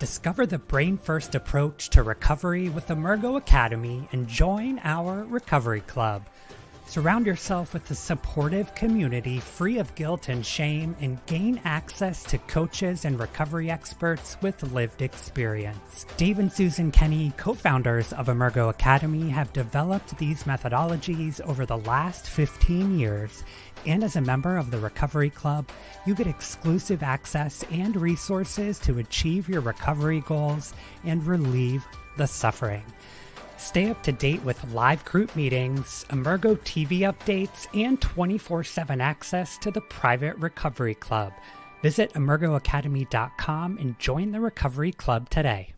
Discover the brain-first approach to recovery with Emergo Academy and join our Recovery Club. Surround yourself with a supportive community free of guilt and shame and gain access to coaches and recovery experts with lived experience. Dave and Susan Kenney, co-founders of Emergo Academy, have developed these methodologies over the last 15 years. And as a member of the Recovery Club, you get exclusive access and resources to achieve your recovery goals and relieve the suffering. Stay up to date with live group meetings, Emergo TV updates, and 24/7 access to the private Recovery Club. Visit emergoacademy.com and join the Recovery Club today.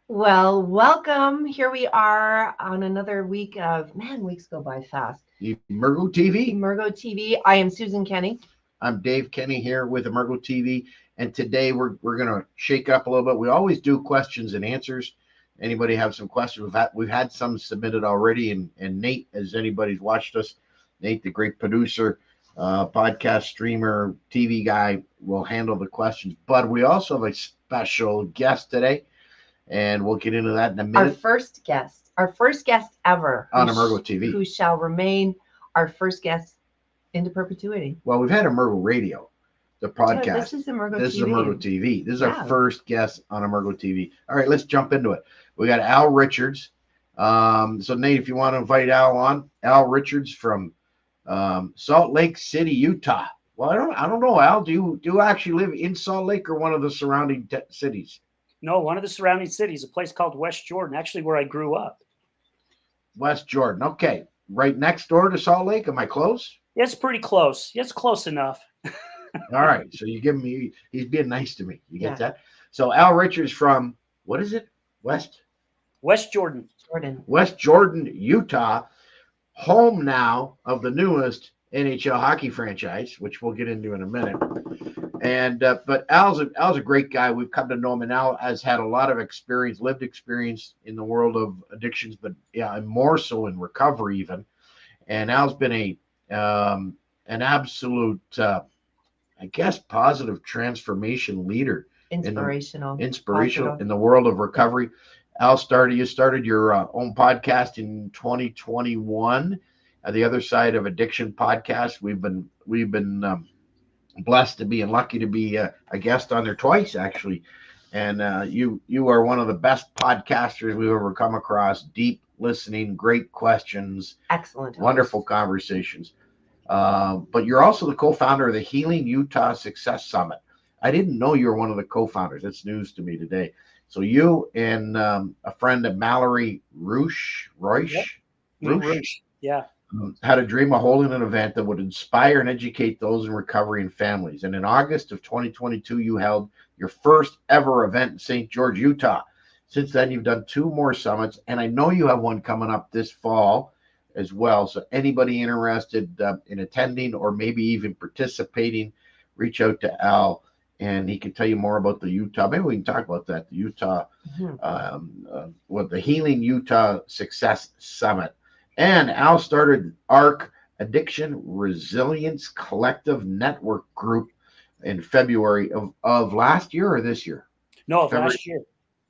Well, welcome. Here we are on another week of, weeks go by fast. Emergo TV. Emergo TV. I am Susan Kenney. I'm Dave Kenney here with Emergo TV. And today we're going to shake up a little bit. We always do questions and answers. Anybody have some questions? We've had some submitted already. And Nate, as anybody's watched us, Nate, the great producer, podcast streamer, TV guy, will handle the questions. But we also have a special guest today. And we'll get into that in a minute. Our first guest ever on Emergo TV, who shall remain our first guest into perpetuity. Well, we've had Emergo Radio, the podcast. This is Emergo TV. This is Emergo TV. This is our first guest on Emergo TV. All right, let's jump into it. We got Al Richards. So Nate, if you want to invite Al on, Al Richards from Salt Lake City, Utah. Well, I don't know, Al. Do you actually live in Salt Lake or one of the surrounding cities? No, one of the surrounding cities, a place called West Jordan, actually where I grew up. West Jordan. Okay. Right next door to Salt Lake. Am I close? It's pretty close. It's close enough. All right. So you give me, he's being nice to me. You get that? So Al Richards from, what is it? West Jordan. West Jordan, Utah. Home now of the newest NHL hockey franchise, which we'll get into in a minute. And but Al's a great guy. We've come to know him, and Al has had a lot of experience, lived experience in the world of addictions, but and more so in recovery even. And Al's been an absolute, positive transformation leader, inspirational in the world of recovery. Al, you started your own podcast in 2021. The Other Side of Addiction podcast. We've been blessed to be and lucky to be a guest on there twice, actually. And you are one of the best podcasters we've ever come across. Deep listening, great questions, excellent, wonderful conversations. But you're also the co-founder of the Healing Utah Success Summit. I didn't know you were one of the co-founders. That's news to me today. So you and a friend of Mallory Roosh, yeah, had a dream of holding an event that would inspire and educate those in recovery and families. And in August of 2022, you held your first ever event in St. George, Utah. Since then, you've done 2 more summits, and I know you have one coming up this fall as well. So anybody interested in attending or maybe even participating, reach out to Al, and he can tell you more about the Utah. Maybe we can talk about that, the Utah, the Healing Utah Success Summit. And Al started ARC, Addiction Resilience Collective Network Group, in February of last year or this year? No, last year.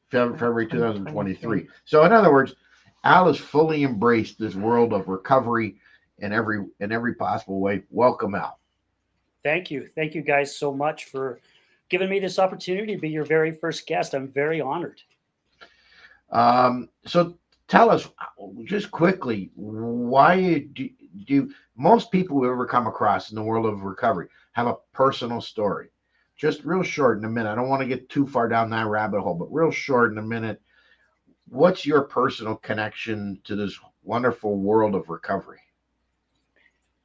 February 2023. So in other words, Al has fully embraced this world of recovery in every possible way. Welcome, Al. Thank you. Thank you guys so much for giving me this opportunity to be your very first guest. I'm very honored. So tell us just quickly, why do most people who ever come across in the world of recovery have a personal story? Just real short in a minute. I don't want to get too far down that rabbit hole, but real short in a minute. what's your personal connection to this wonderful world of recovery?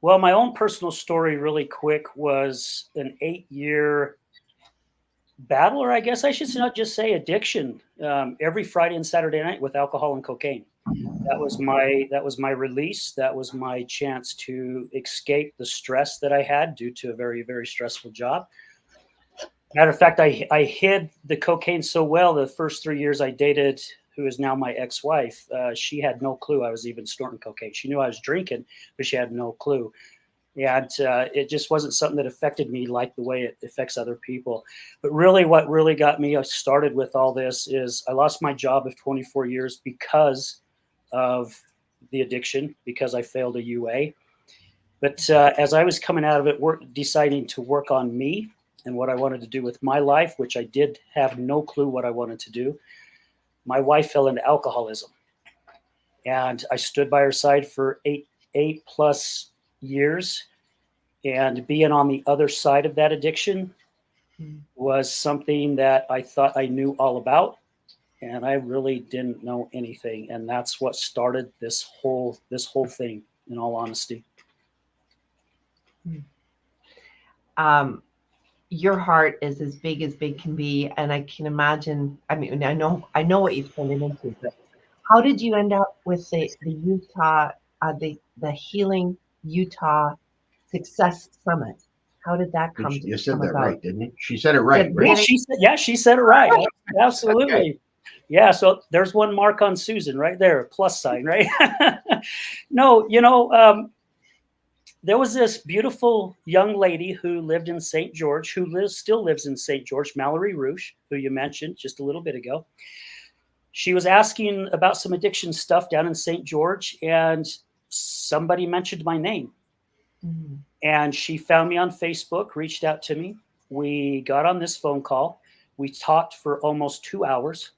Well, my own personal story, really quick, was an 8-year battle, or I guess I should not just say addiction, every Friday and Saturday night with alcohol and cocaine. That was my release. That was my chance to escape the stress that I had due to a very, very stressful job. Matter of fact, I hid the cocaine so well the first 3 years I dated, who is now my ex-wife. She had no clue I was even snorting cocaine. She knew I was drinking, but she had no clue. And it just wasn't something that affected me like the way it affects other people. But really, what really got me started with all this is I lost my job of 24 years because of the addiction, because I failed a UA. But as I was coming out of it, deciding to work on me and what I wanted to do with my life, which I did have no clue what I wanted to do, my wife fell into alcoholism. And I stood by her side for eight plus years. And being on the other side of that addiction was something that I thought I knew all about. And I really didn't know anything. And that's what started this whole thing, in all honesty. Your heart is as big can be, and I can imagine. I mean, I know what you've turned it into. But how did you end up with the Utah, the Healing Utah Success Summit? How did that come? You said that about? right, didn't you? She said it right. Yeah, she said it right. Absolutely. Okay. Yeah. So there's one mark on Susan right there, plus sign, right? No, there was this beautiful young lady who lived in St. George, who still lives in St. George, Mallory Rouge, who you mentioned just a little bit ago. She was asking about some addiction stuff down in St. George, and somebody mentioned my name. Mm-hmm. And she found me on Facebook, reached out to me. We got on this phone call. We talked for almost 2 hours.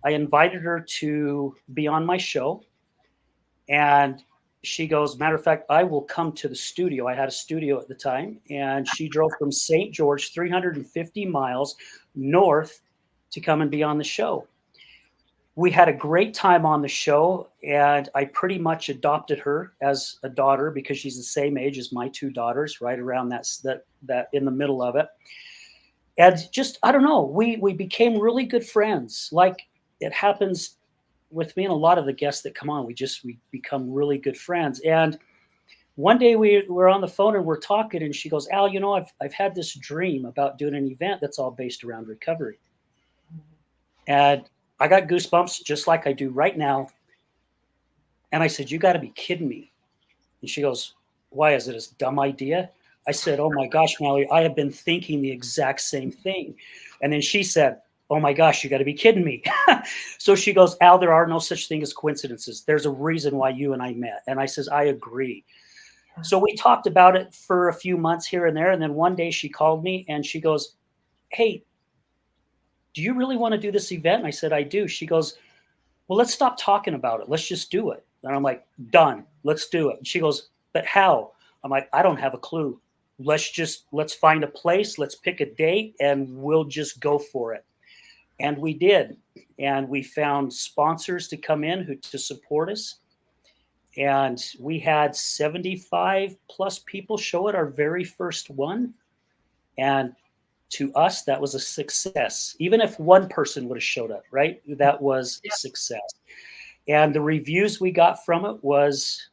I invited her to be on my show. And she goes, matter of fact, I will come to the studio. I had a studio at the time. And she drove from St. George, 350 miles north, to come and be on the show. We had a great time on the show, and I pretty much adopted her as a daughter because she's the same age as my 2 daughters, right around that in the middle of it. And just, I don't know, we became really good friends. Like it happens with me and a lot of the guests that come on, we become really good friends. And one day we were on the phone and we're talking, and she goes, Al, I've had this dream about doing an event that's all based around recovery. And I got goosebumps just like I do right now. And I said, you got to be kidding me. And she goes, why? Is it a dumb idea? I said, oh my gosh, Mallory, I have been thinking the exact same thing. And then she said, oh my gosh, you got to be kidding me. So she goes, Al, there are no such thing as coincidences. There's a reason why you and I met. And I says, I agree. So we talked about it for a few months here and there. And then one day she called me and she goes, hey, do you really want to do this event? And I said, I do. She goes, well, let's stop talking about it. Let's just do it. And I'm like, done. Let's do it. And she goes, but how? I'm like, I don't have a clue. Let's find a place. Let's pick a date and we'll just go for it. And we did. And we found sponsors to come in to support us. And we had 75 plus people show at our very first one. And to us, that was a success. Even if one person would have showed up, right? That was a success. And the reviews we got from it was,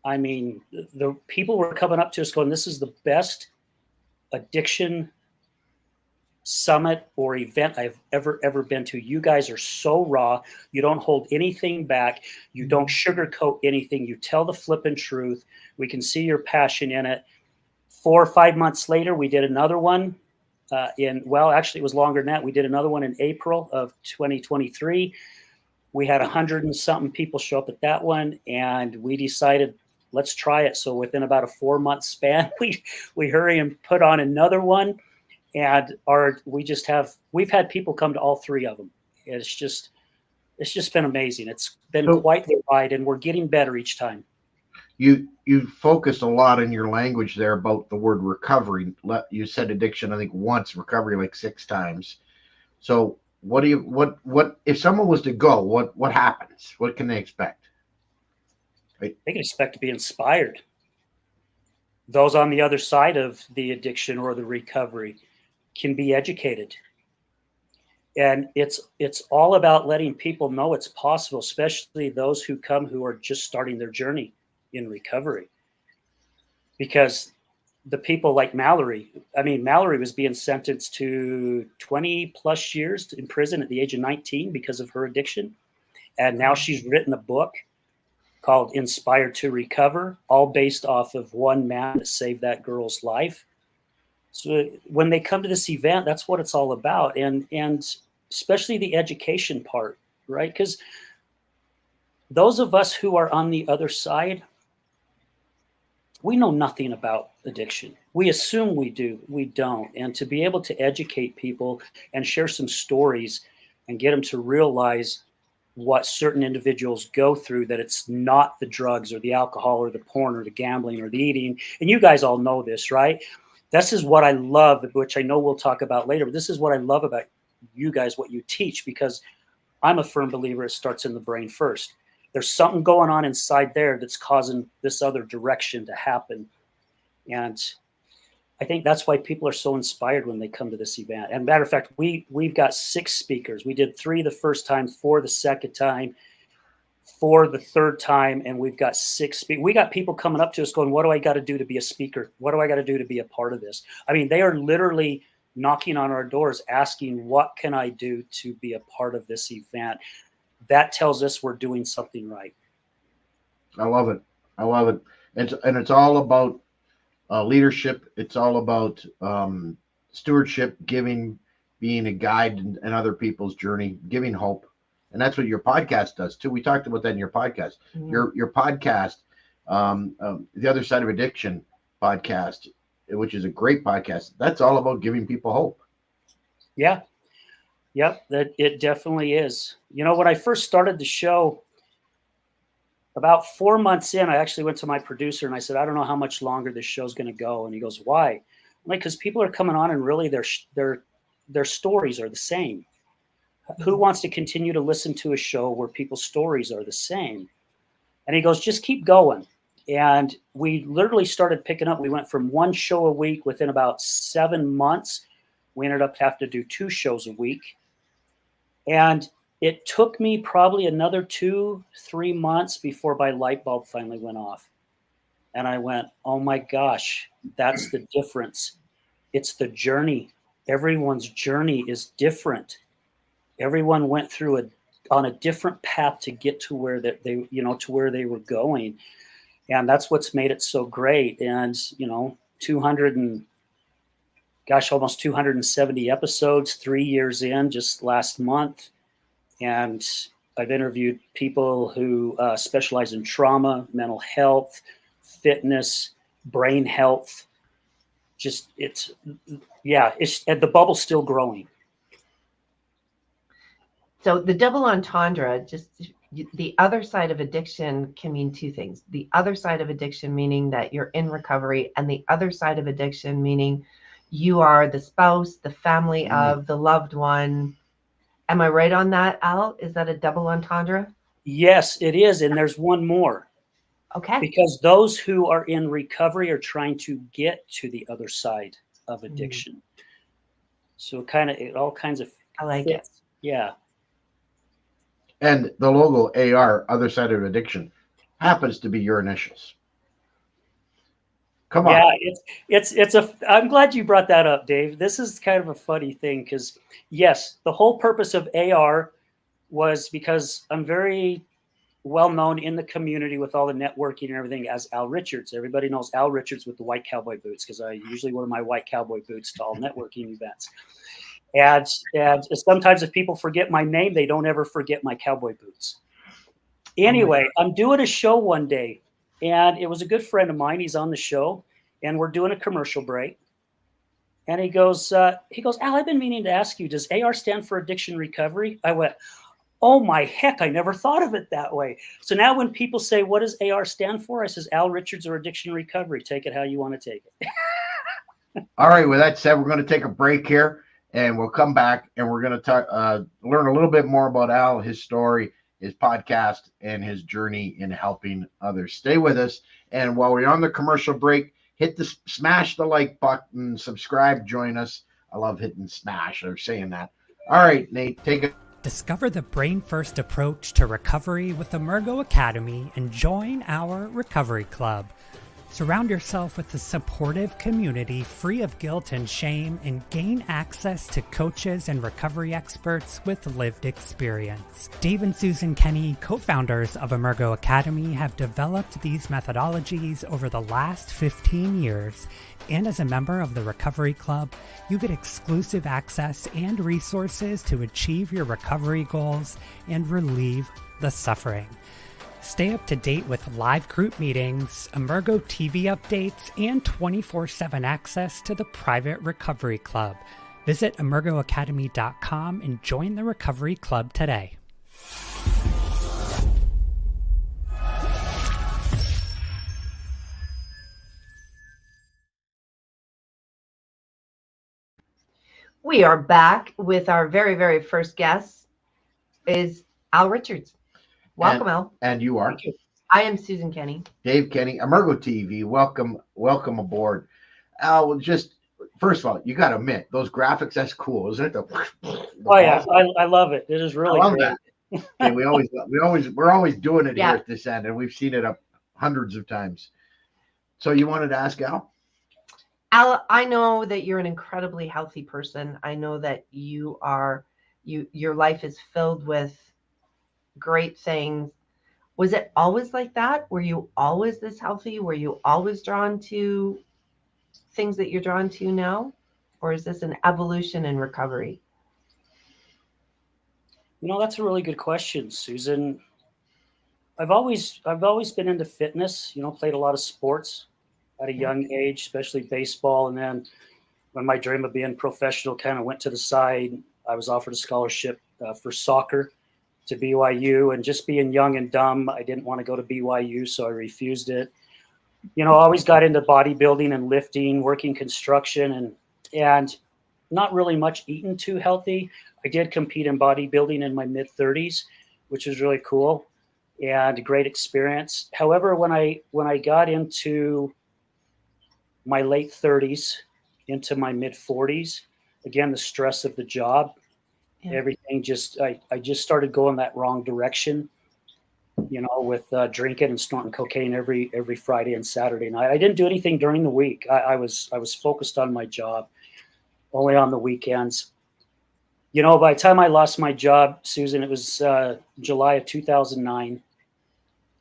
I mean, the people were coming up to us going, this is the best addiction summit or event I've ever been to. You guys are so raw. You don't hold anything back. You don't sugarcoat anything. You tell the flippin' truth. We can see your passion in it. 4 or 5 months later, we did another one actually it was longer than that. We did another one in April of 2023. We had 100 and something people show up at that one. And we decided, let's try it. So within about a 4-month span, we hurry and put on another one. And we've had people come to all 3 of them. It's just been amazing. It's been quite the ride, and we're getting better each time. You focused a lot in your language there about the word recovery. You said addiction, I think once, recovery like 6 times. So what do you what if someone was to go, what happens? What can they expect? They can expect to be inspired. Those on the other side of the addiction or the recovery can be educated. And it's all about letting people know it's possible, especially those who come who are just starting their journey in recovery. Because the people like Mallory, I mean, Mallory was being sentenced to 20 plus years in prison at the age of 19 because of her addiction. And now she's written a book called Inspired to Recover, all based off of one man that saved that girl's life. So when they come to this event, that's what it's all about. And especially the education part, right? Because those of us who are on the other side, we know nothing about addiction. We assume we do, we don't. And to be able to educate people and share some stories and get them to realize what certain individuals go through, that it's not the drugs or the alcohol or the porn or the gambling or the eating. And you guys all know this, right? This is what I love, which I know we'll talk about later, but this is what I love about you guys, what you teach, because I'm a firm believer it starts in the brain first. There's something going on inside there that's causing this other direction to happen. And I think that's why people are so inspired when they come to this event. And matter of fact, we've got 6 speakers. We did 3 the first time, 4 the second time, 4 the third time, and we've got 6 speakers. We got people coming up to us going, what do I got to do to be a speaker? What do I got to do to be a part of this? I mean, they are literally knocking on our doors asking, what can I do to be a part of this event? That tells us we're doing something right. I love it. I love it. And it's all about leadership. It's all about stewardship, giving, being a guide in other people's journey, giving hope. And that's what your podcast does too. We talked about that in your podcast. Mm-hmm. Your podcast, The Other Side of Addiction podcast, which is a great podcast. That's all about giving people hope. Yeah. Yep. That it definitely is. You know, when I first started the show, about 4 months in, I actually went to my producer and I said, I don't know how much longer this show's going to go. And he goes, why? I'm like, because people are coming on and really their stories are the same. Who wants to continue to listen to a show where people's stories are the same? And he goes, just keep going. And we literally started picking up. We went from 1 show a week. Within about 7 months, we ended up having to do 2 shows a week. And it took me probably another 2-3 months before my light bulb finally went off. And I went, oh my gosh, that's the difference. It's the journey. Everyone's journey is different. Everyone went through on a different path to get to where to where they were going. And that's what's made it so great. And, almost 270 episodes, 3 years in, just last month. And I've interviewed people who specialize in trauma, mental health, fitness, brain health. And the bubble's still growing. So the double entendre, the other side of addiction can mean 2 things. The other side of addiction meaning that you're in recovery, and the other side of addiction meaning you are the spouse, the family of, the loved one. Am I right on that, Al? Is that a double entendre? Yes, it is. And there's one more. Okay. Because those who are in recovery are trying to get to the other side of addiction. So it all kinds of I like fits. it. Yeah. And the logo AR, Other Side of Addiction, happens to be your initials. Come on. Yeah, I'm glad you brought that up, Dave. This is kind of a funny thing because, yes, the whole purpose of AR was because I'm very well known in the community with all the networking and everything as Al Richards. Everybody knows Al Richards with the white cowboy boots because I usually wear my white cowboy boots to all networking events. And sometimes if people forget my name, they don't ever forget my cowboy boots. Anyway, I'm doing a show one day, and it was a good friend of mine. He's on the show, and we're doing a commercial break. And he goes, Al, I've been meaning to ask you, does AR stand for addiction recovery? I went, oh my heck, I never thought of it that way. So now when people say, what does AR stand for? I says, Al Richards or addiction recovery. Take it how you want to take it. All right, with that said, we're going to take a break here. and we'll come back and we're going to learn a little bit more about Al, his story, his podcast, and his journey in helping others. Stay with us. And while we're on the commercial break, smash the like button, subscribe, join us. I love hitting smash or saying that. All right, Nate, take it. Discover the brain-first approach to recovery with Emergo Academy and join our recovery club. Surround yourself with a supportive community free of guilt and shame and gain access to coaches and recovery experts with lived experience. Dave and Susan Kenney, co-founders of Emergo Academy, have developed these methodologies over the last 15 years. And as a member of the Recovery Club, you get exclusive access and resources to achieve your recovery goals and relieve the suffering. Stay up to date with live group meetings, Emergo TV updates, and 24/7 access to the private Recovery Club. Visit emergoacademy.com and join the Recovery Club today. We are back with our very, very first guest is Al Richards. Welcome, Al. And you are? I am Susan Kenney. Dave Kenney, Emergo TV. Welcome aboard. Al, just first of all, you got to admit those graphics. That's cool, isn't it? Yeah, I love it. It is really great. Okay, we're always doing it here at this end, and we've seen it up hundreds of times. So you wanted to ask Al? Al, I know that you're an incredibly healthy person. I know that your life is filled with great things. Was it always like that? Were you always this healthy? Were you always drawn to things that you're drawn to now? Or is this an evolution in recovery? That's a really good question, Susan. I've always been into fitness, played a lot of sports at a young age, especially baseball. And then when my dream of being professional kind of went to the side, I was offered a scholarship for soccer to BYU, and just being young and dumb, I didn't want to go to BYU, so I refused it. I always got into bodybuilding and lifting, working construction, and not really much eating too healthy. I did compete in bodybuilding in my mid-30s, which was really cool and a great experience. However, when I got into my late 30s, into my mid-40s, again, the stress of the job, everything I just started going that wrong direction, with drinking and snorting cocaine every Friday and Saturday night. I didn't do anything during the week. I was focused on my job, only on the weekends. By the time I lost my job, Susan, it was July of 2009.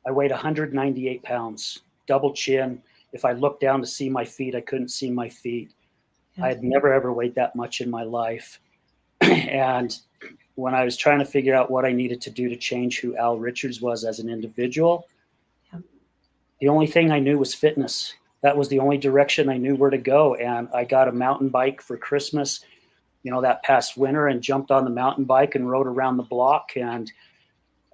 I weighed 198 pounds, double chin. If I looked down to see my feet, I couldn't see my feet. I had never, ever weighed that much in my life. And when I was trying to figure out what I needed to do to change who Al Richards was as an individual, the only thing I knew was fitness. That was the only direction I knew where to go. And I got a mountain bike for Christmas, that past winter, and jumped on the mountain bike and rode around the block. And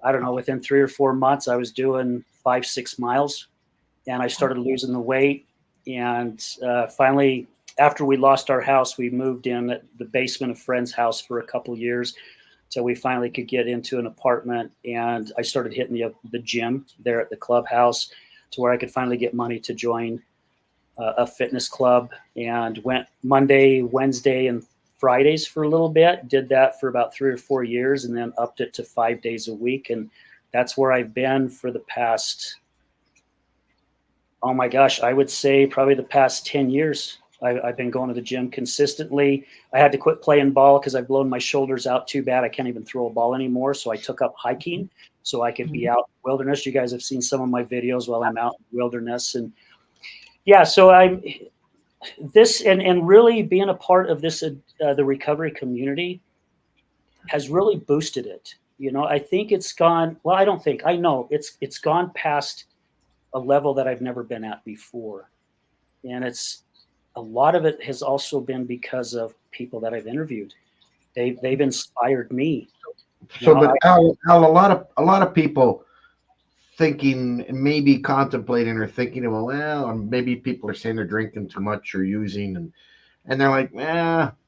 I don't know, within 3 or 4 months, I was doing 5-6 miles, and I started losing the weight. And finally, after we lost our house, we moved in at the basement of a friend's house for a couple of years till we finally could get into an apartment. And I started hitting the gym there at the clubhouse to where I could finally get money to join a fitness club, and went Monday, Wednesday, and Fridays for a little bit. Did that for about 3 or 4 years, and then upped it to 5 days a week. And that's where I've been for the past, oh my gosh, I would say probably the past 10 years. I've been going to the gym consistently. I had to quit playing ball because I've blown my shoulders out too bad. I can't even throw a ball anymore. So I took up hiking so I could be out in the wilderness. You guys have seen some of my videos while I'm out in the wilderness. And yeah, so I'm this and really being a part of this, the recovery community has really boosted it. I think it's gone, well, I don't think, I know it's gone past a level that I've never been at before. And a lot of it has also been because of people that I've interviewed. They've inspired me. So, but Al, a lot of people thinking, maybe contemplating or thinking about, well, or maybe people are saying they're drinking too much or using, and they're like,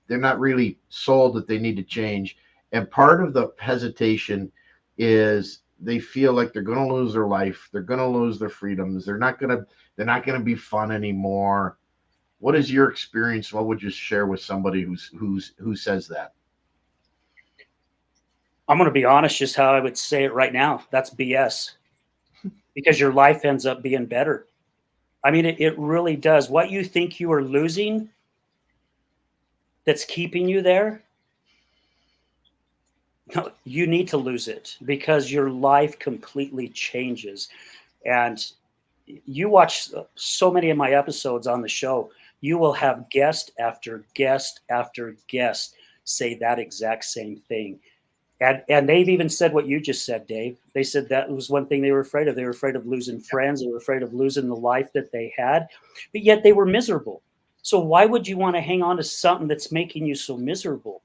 they're not really sold that they need to change. And part of the hesitation is they feel like they're going to lose their life, they're going to lose their freedoms, they're not going to be fun anymore. What is your experience? What would you share with somebody who says that? I'm going to be honest, just how I would say it right now. That's BS, because your life ends up being better. I mean, it really does. What you think you are losing that's keeping you there, no, you need to lose it, because your life completely changes. And you watch so many of my episodes on the show, you will have guest after guest after guest say that exact same thing. And they've even said what you just said, Dave. They said that was one thing they were afraid of. They were afraid of losing friends. They were afraid of losing the life that they had, but yet they were miserable. So why would you want to hang on to something that's making you so miserable?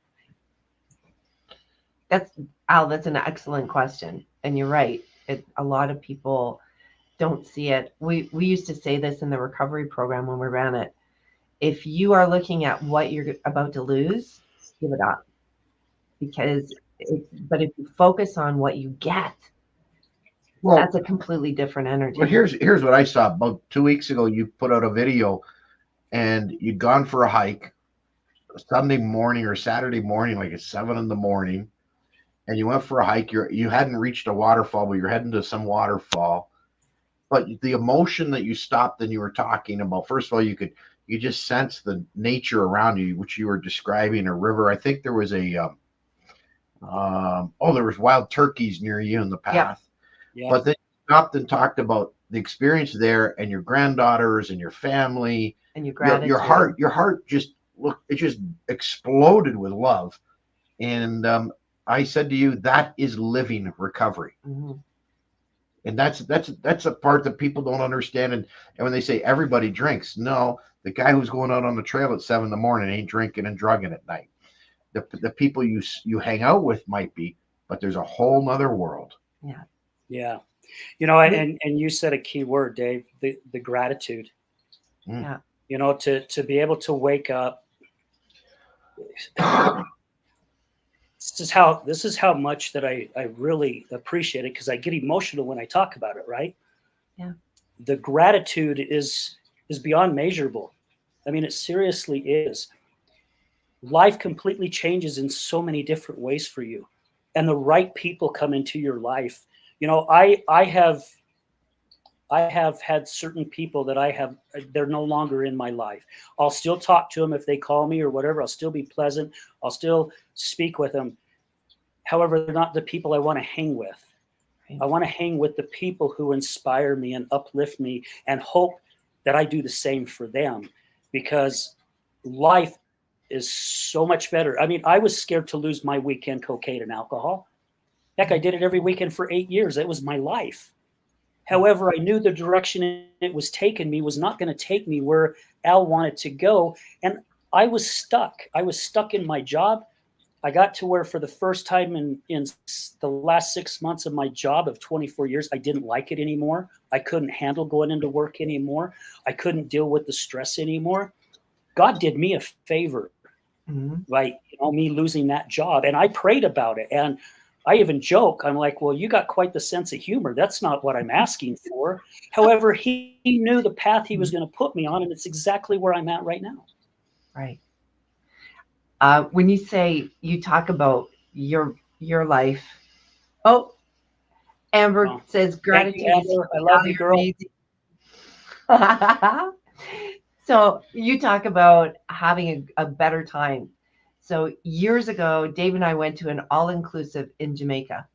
That's Al, that's an excellent question. And you're right. A lot of people don't see it. We used to say this in the recovery program when we ran it. If you are looking at what you're about to lose, give it up. But if you focus on what you get, well, that's a completely different energy. Well, here's what I saw. About 2 weeks ago, you put out a video and you'd gone for a hike Sunday morning or Saturday morning, like at 7 a.m, and you went for a hike. You hadn't reached a waterfall, but you're heading to some waterfall. But the emotion that you stopped and you were talking about, first of all, you just sense the nature around you, which you were describing, a river. I think there was there was wild turkeys near you in the path. Yeah. But then you stopped and talked about the experience there and your granddaughters and your family and your gratitude. Your heart just exploded with love. And I said to you, that is living recovery. Mm-hmm. And that's a part that people don't understand. And when they say everybody drinks, no, the guy who's going out on the trail at 7 a.m. ain't drinking and drugging at night. The people you hang out with might be, but there's a whole nother world. Yeah. Yeah. You know, and you said a key word, Dave, the gratitude. Yeah. You know, to be able to wake up. This is how much that I really appreciate it, because I get emotional when I talk about it, right? Yeah. The gratitude is beyond measurable. I mean, it seriously is. Life completely changes in so many different ways for you, and the right people come into your life. You know, I have had certain people that they're no longer in my life. I'll still talk to them if they call me or whatever. I'll still be pleasant. I'll still speak with them. However, they're not the people I want to hang with. Right. I want to hang with the people who inspire me and uplift me and hope that I do the same for them, because life is so much better. I mean, I was scared to lose my weekend cocaine and alcohol. Heck, I did it every weekend for 8 years. It was my life. However, I knew the direction it was taking me was not going to take me where Al wanted to go. And I was stuck. I was stuck in my job. I got to where for the first time in the last 6 months of my job of 24 years, I didn't like it anymore. I couldn't handle going into work anymore. I couldn't deal with the stress anymore. God did me a favor, by me losing that job. And I prayed about it. And I even joke, I'm like, well, you got quite the sense of humor. That's not what I'm asking for. However, he knew the path he was going to put me on, and it's exactly where I'm at right now. Right. When you say, you talk about your life. Oh, Amber says gratitude. Thank you, Amber. I love you, girl. So you talk about having a better time. So years ago, Dave and I went to an all-inclusive in Jamaica.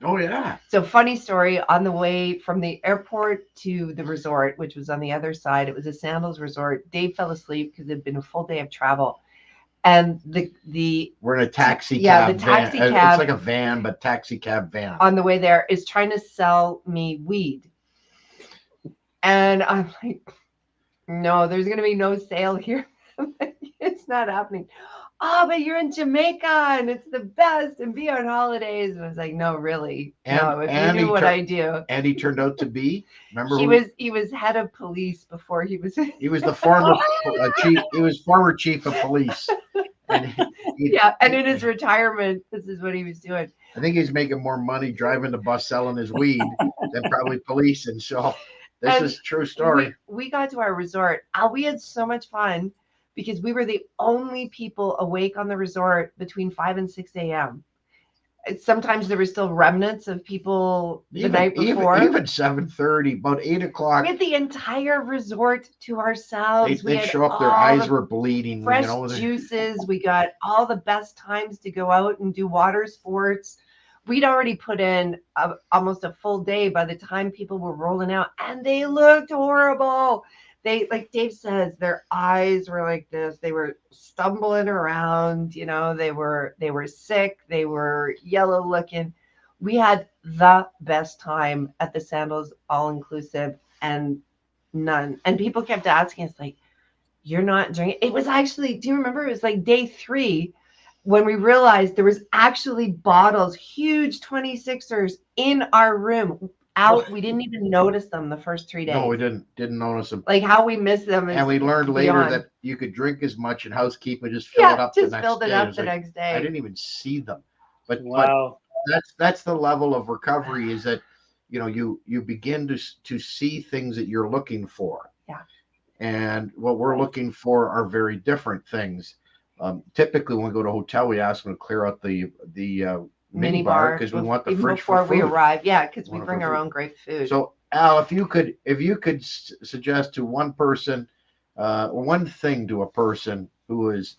Oh, yeah. So funny story, on the way from the airport to the resort, which was on the other side, it was a sandals resort. Dave fell asleep because it had been a full day of travel. And we're in a taxi cab. Yeah, the taxi cab. It's like a van, but taxi cab van. On the way there is trying to sell me weed. And I'm like, no, there's going to be no sale here. It's not happening. Oh, but you're in Jamaica and it's the best, and be on holidays. And I was like, no, really. No, if you knew what I do. And he turned out to be, remember, he was head of police before he was. He was the former chief. He was former chief of police. And Yeah, and in his retirement, this is what he was doing. I think he's making more money driving the bus selling his weed than probably policing. So this And is a true story. We got to our resort. We had so much fun because we were the only people awake on the resort between 5 and 6 a.m. Sometimes there were still remnants of people the night before. Even 7:30, about 8 o'clock. We had the entire resort to ourselves. They'd show up, their eyes were bleeding. Fresh juices. We got all the best times to go out and do water sports. We'd already put in almost a full day by the time people were rolling out, and they looked horrible. They, like Dave says, their eyes were like this. They were stumbling around, you know, they were sick. They were yellow looking. We had the best time at the Sandals all-inclusive, and people kept asking us, like, you're not drinking. It was actually, do you remember? It was like day 3 when we realized there was actually bottles, huge 26ers in our room. We didn't even notice them the first 3 days. No, we didn't notice them. Like how we missed them. And we learned later that you could drink as much, and housekeeping just fill it up the next day. I didn't even see them. But wow. But that's the level of recovery, is that, you know, you begin to see things that you're looking for. Yeah. And what we're looking for are very different things. Typically when we go to a hotel, we ask them to clear out the mini bar because we want the fridge before for food. we arrive. Yeah, because we bring our own great food. So Al, if you could suggest to one person, one thing to a person who is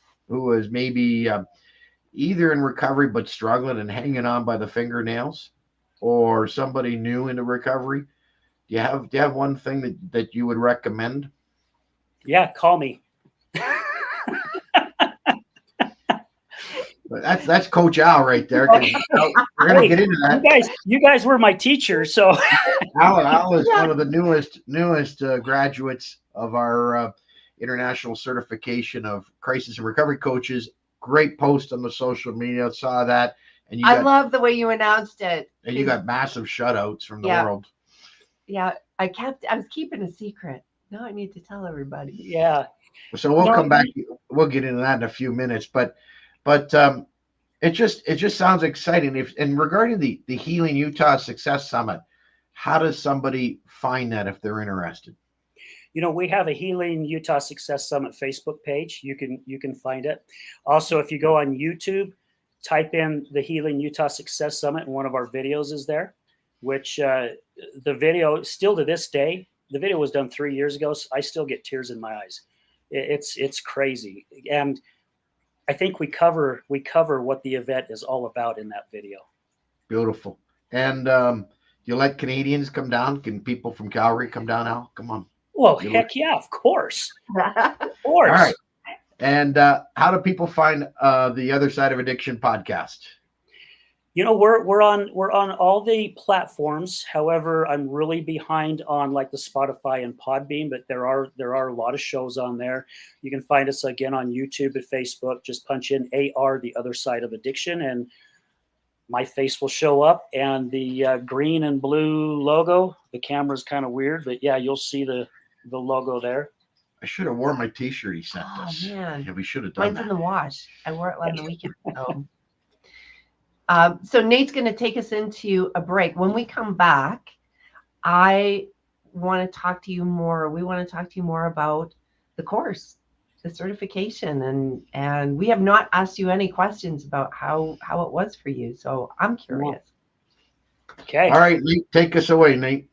maybe either in recovery but struggling and hanging on by the fingernails, or somebody new into recovery, do you have one thing that you would recommend? Yeah, call me. That's Coach Al right there. We're gonna get into that. You guys were my teachers, so Al is one of the newest graduates of our international certification of crisis and recovery coaches. Great post on the social media. Saw that, and I love the way you announced it. And you got massive shutouts from the world. Yeah, I was keeping a secret. Now I need to tell everybody. Yeah. So we'll come back. We'll get into that in a few minutes, but it just sounds exciting. And regarding the Healing Utah Success Summit, how does somebody find that if they're interested? You know, we have a Healing Utah Success Summit Facebook page. You can find it. Also, if you go on YouTube, type in the Healing Utah Success Summit, and one of our videos is there, which the video still to this day, the video was done 3 years ago. So I still get tears in my eyes. It's crazy. And I think we cover what the event is all about in that video. Beautiful. And you let Canadians come down? Can people from Calgary come down, Al? Come on. Well, heck yeah, of course. Of course. All right. And how do people find the Other Side of Addiction podcast? You know, we're on all the platforms. However, I'm really behind on like the Spotify and Podbean, but there are a lot of shows on there. You can find us again on YouTube and Facebook. Just punch in AR, The Other Side of Addiction, and my face will show up, and the green and blue logo. The camera's kind of weird, but yeah, you'll see the logo there. I should have worn my T-shirt he sent us. Man. Yeah, we should have done Mine's in the wash. I wore it on the weekend. So Nate's going to take us into a break. When we come back, I want to talk to you more. We want to talk to you more about the course, the certification, and we have not asked you any questions about how it was for you. So I'm curious. Okay. All right, Nate, take us away, Nate.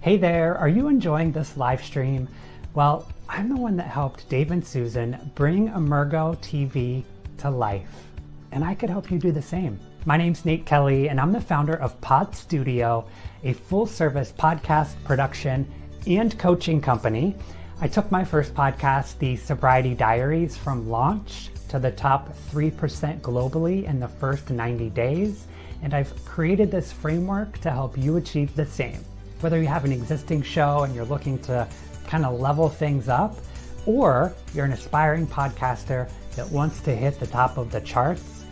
Hey there, are you enjoying this live stream? Well, I'm the one that helped Dave and Susan bring Emergo TV to life, and I could help you do the same. My name's Nate Kelly, and I'm the founder of Pod Studio, a full-service podcast production and coaching company. I took my first podcast, The Sobriety Diaries, from launch to the top 3% globally in the first 90 days, and I've created this framework to help you achieve the same. Whether you have an existing show and you're looking to kind of level things up, or you're an aspiring podcaster that wants to hit the top of the charts,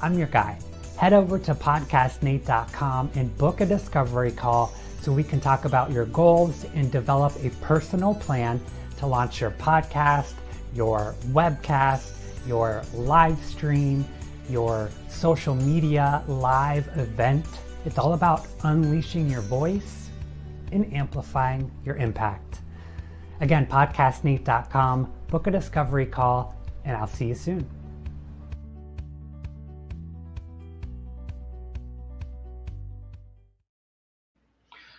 I'm your guy. Head over to podcastnate.com and book a discovery call so we can talk about your goals and develop a personal plan to launch your podcast, your webcast, your live stream, your social media live event. It's all about unleashing your voice and amplifying your impact. Again, podcastnate.com, book a discovery call, and I'll see you soon.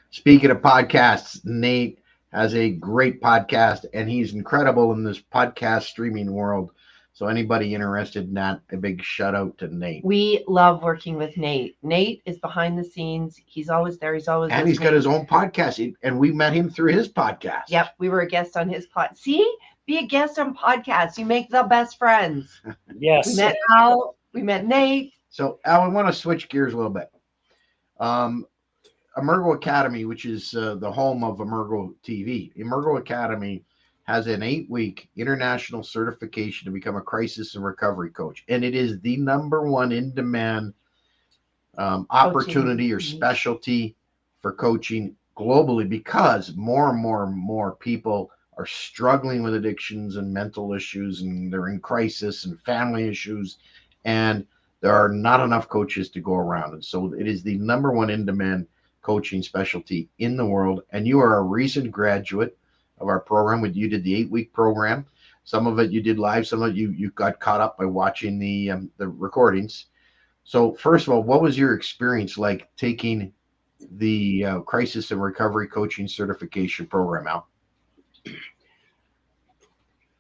Speaking of podcasts, Nate has a great podcast, and he's incredible in this podcast streaming world. So anybody interested in that, a big shout out to Nate. We love working with Nate. Nate is behind the scenes. He's always there. He's always and he's got his own podcast, and we met him through his podcast. Yep, we were a guest on his pod. See, be a guest on podcasts. You make the best friends. Yes. We met Al. We met Nate. So Al, I want to switch gears a little bit. Emergo Academy, which is the home of Emergo TV. Emergo Academy has an 8-week international certification to become a crisis and recovery coach. And it is the #1 in-demand opportunity or specialty for coaching globally, because more and more people are struggling with addictions and mental issues, and they're in crisis and family issues, and there are not enough coaches to go around. And so it is the #1 in-demand coaching specialty in the world. And you are a recent graduate of our program. You did the 8-week program. Some of it you did live, some of it you got caught up by watching the recordings. So first of all, what was your experience like taking the crisis and recovery coaching certification program, Al?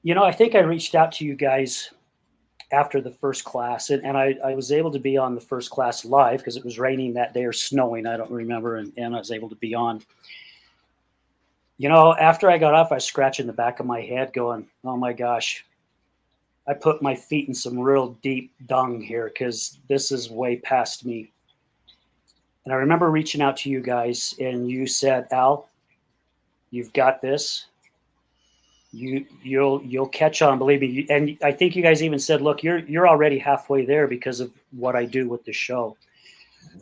You know, I think I reached out to you guys after the first class, and I was able to be on the first class live because it was raining that day or snowing, I don't remember, and I was able to be on. You know, after I got off, I was scratching the back of my head going, oh my gosh, I put my feet in some real deep dung here because this is way past me. And I remember reaching out to you guys, and you said, Al, you've got this. You'll catch on, believe me. And I think you guys even said, look, you're already halfway there because of what I do with the show.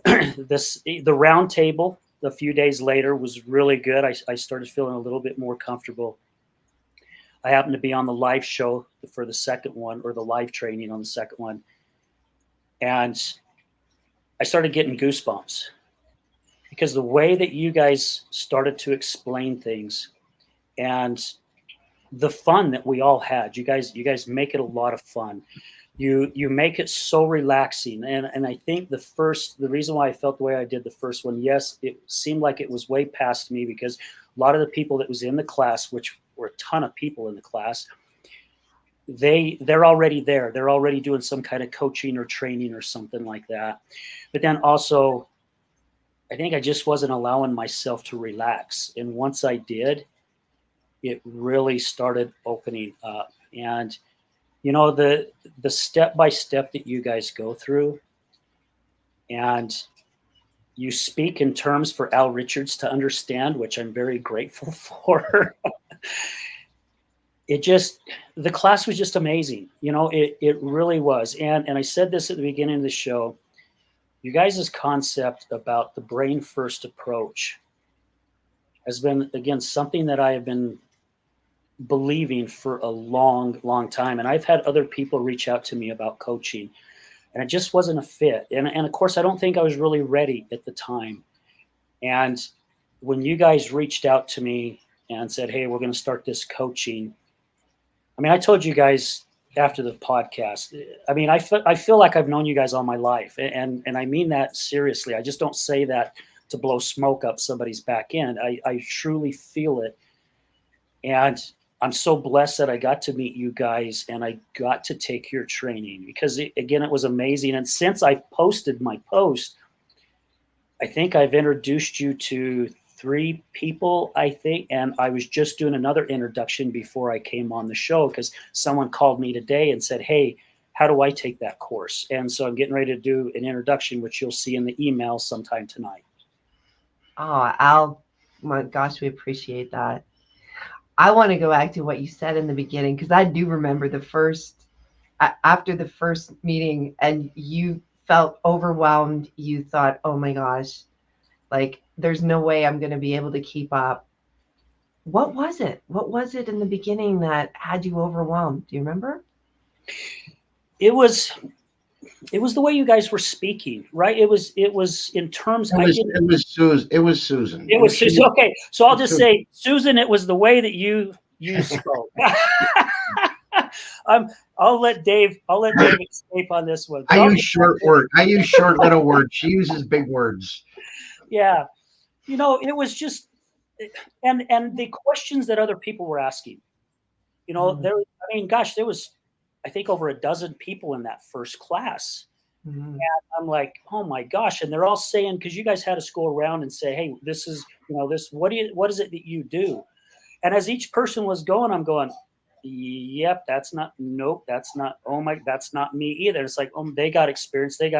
The round table a few days later was really good. I started feeling a little bit more comfortable. I happened to be on the live show for the second one, or the live training on the second one. And I started getting goosebumps because the way that you guys started to explain things and the fun that we all had, you guys make it a lot of fun. You make it so relaxing. And I think the reason why I felt the way I did the first one, yes, it seemed like it was way past me because a lot of the people that was in the class, which were a ton of people in the class, they're already there. They're already doing some kind of coaching or training or something like that. But then also, I think I just wasn't allowing myself to relax. And once I did, it really started opening up. And you know, the step-by-step that you guys go through, and you speak in terms for Al Richards to understand, which I'm very grateful for. The class was just amazing. You know, it really was. And I said this at the beginning of the show, you guys' concept about the brain first approach has been, again, something that I have been believing for a long time. And I've had other people reach out to me about coaching, and it just wasn't a fit. And of course, I don't think I was really ready at the time. And when you guys reached out to me and said, hey, we're going to start this coaching, I mean, I told you guys after the podcast, I mean, I feel like I've known you guys all my life. And I mean that seriously. I just don't say that to blow smoke up somebody's back end. I truly feel it. And I'm so blessed that I got to meet you guys and I got to take your training because, again, it was amazing. And since I posted my post, I think I've introduced you to 3 people, I think. And I was just doing another introduction before I came on the show because someone called me today and said, hey, how do I take that course? And so I'm getting ready to do an introduction, which you'll see in the email sometime tonight. Oh, Al, my gosh, we appreciate that. I want to go back to what you said in the beginning, because I do remember after the first meeting and you felt overwhelmed. You thought, oh my gosh, like there's no way I'm going to be able to keep up. What was it? What was it in the beginning that had you overwhelmed? Do you remember? It was the way you guys were speaking, right? It was in terms. It was Susan. It was Susan. It was Susan. Okay, so I'll just Susan. say, Susan, it was the way that you spoke. I'll let Dave escape on this one. I use short little words. She uses big words. Yeah, it was just, and the questions that other people were asking. There was, I think, over a dozen people in that first class. And I'm like, oh my gosh. And they're all saying, because you guys had us go around and say, hey, this is, what is it that you do? And as each person was going, I'm going, yep, that's not me either. It's like, oh, they got experience. And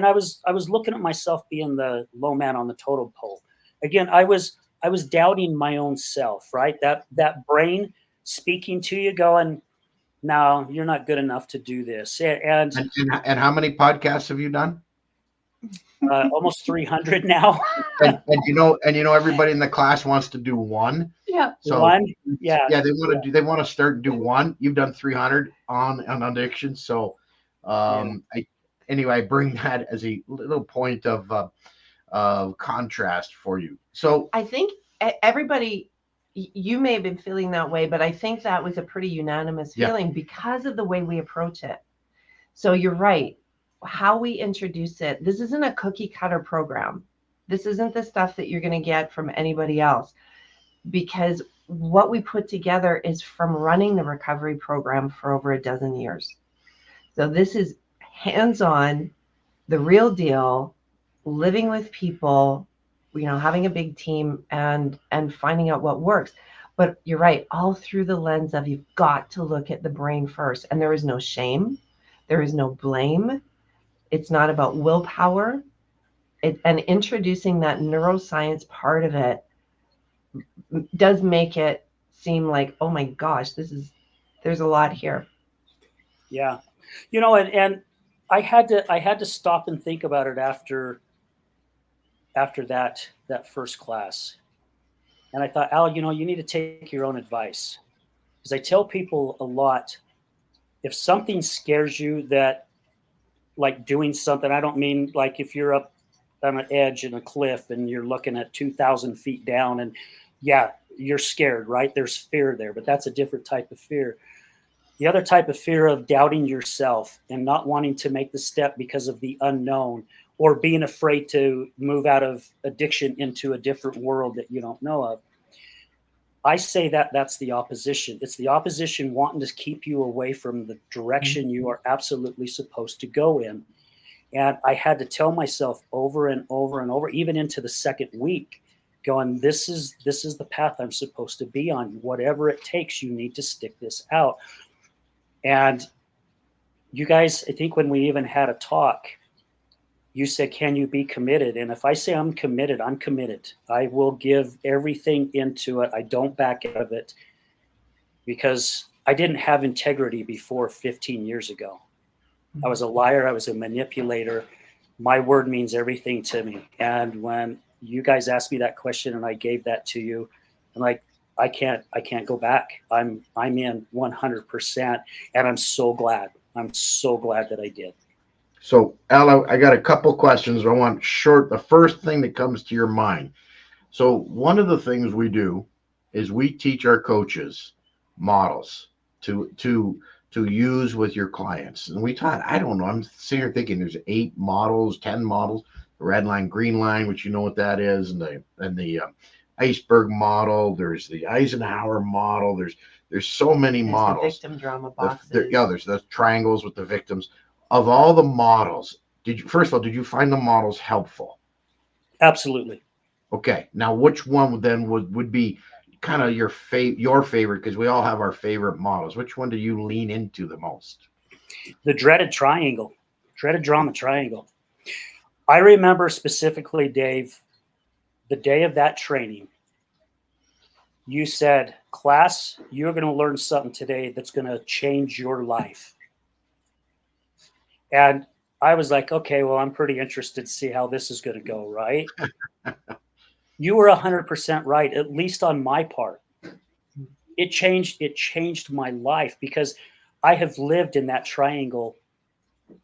I was looking at myself being the low man on the totem pole. Again, I was doubting my own self, right? That brain speaking to you going, no, you're not good enough to do this. And how many podcasts have you done? Almost 300 now. and everybody in the class wants to do one. Yeah. So one. Yeah. Yeah, they want to start and do one. You've done 300 on addiction. So I bring that as a little point of contrast for you. So I think everybody, you may have been feeling that way, but I think that was a pretty unanimous feeling because of the way we approach it. So you're right. How we introduce it. This isn't a cookie cutter program. This isn't the stuff that you're going to get from anybody else, because what we put together is from running the recovery program for over a dozen years. So this is hands-on, the real deal, living with people, having a big team and finding out what works. But you're right, all through the lens of you've got to look at the brain first. And there is no shame. There is no blame. It's not about willpower. And introducing that neuroscience part of it does make it seem like, oh my gosh, there's a lot here. Yeah. And I had to stop and think about it after that first class. And I thought, Al, you need to take your own advice. Because I tell people a lot, if something scares you, that like doing something, I don't mean like if you're up on an edge in a cliff and you're looking at 2,000 feet down and you're scared, right? There's fear there, but that's a different type of fear. The other type of fear of doubting yourself and not wanting to make the step because of the unknown, or being afraid to move out of addiction into a different world that you don't know of. I say that's the opposition. It's the opposition wanting to keep you away from the direction you are absolutely supposed to go in. And I had to tell myself over and over and over, even into the second week, going, this is the path I'm supposed to be on. Whatever it takes, you need to stick this out. And you guys, I think when we even had a talk, you said, can you be committed? And if I say I'm committed, I'm committed. I will give everything into it. I don't back out of it, because I didn't have integrity before 15 years ago. I was a liar. I was a manipulator. My word means everything to me. And when you guys asked me that question and I gave that to you, I'm like, I can't go back. I'm in 100%. And I'm so glad. I'm so glad that I did. So, Al, I got a couple questions. I want the first thing that comes to your mind. So one of the things we do is we teach our coaches models to use with your clients. And we taught, I don't know, I'm sitting here thinking there's 8 models, 10 models, the red line, green line, which you know what that is, and the iceberg model. There's the Eisenhower model. There's so many models. The victim drama boxes. There's the triangles with the victims. Of all the models, did you find the models helpful? Absolutely. Okay. Now, which one then would be kind of your favorite? Because we all have our favorite models. Which one do you lean into the most? The dreaded drama triangle. I remember specifically, Dave, the day of that training, you said, class, you're going to learn something today that's going to change your life. And I was like, okay, well, I'm pretty interested to see how this is going to go, right? You were 100% right, at least on my part. it changed my life, because I have lived in that triangle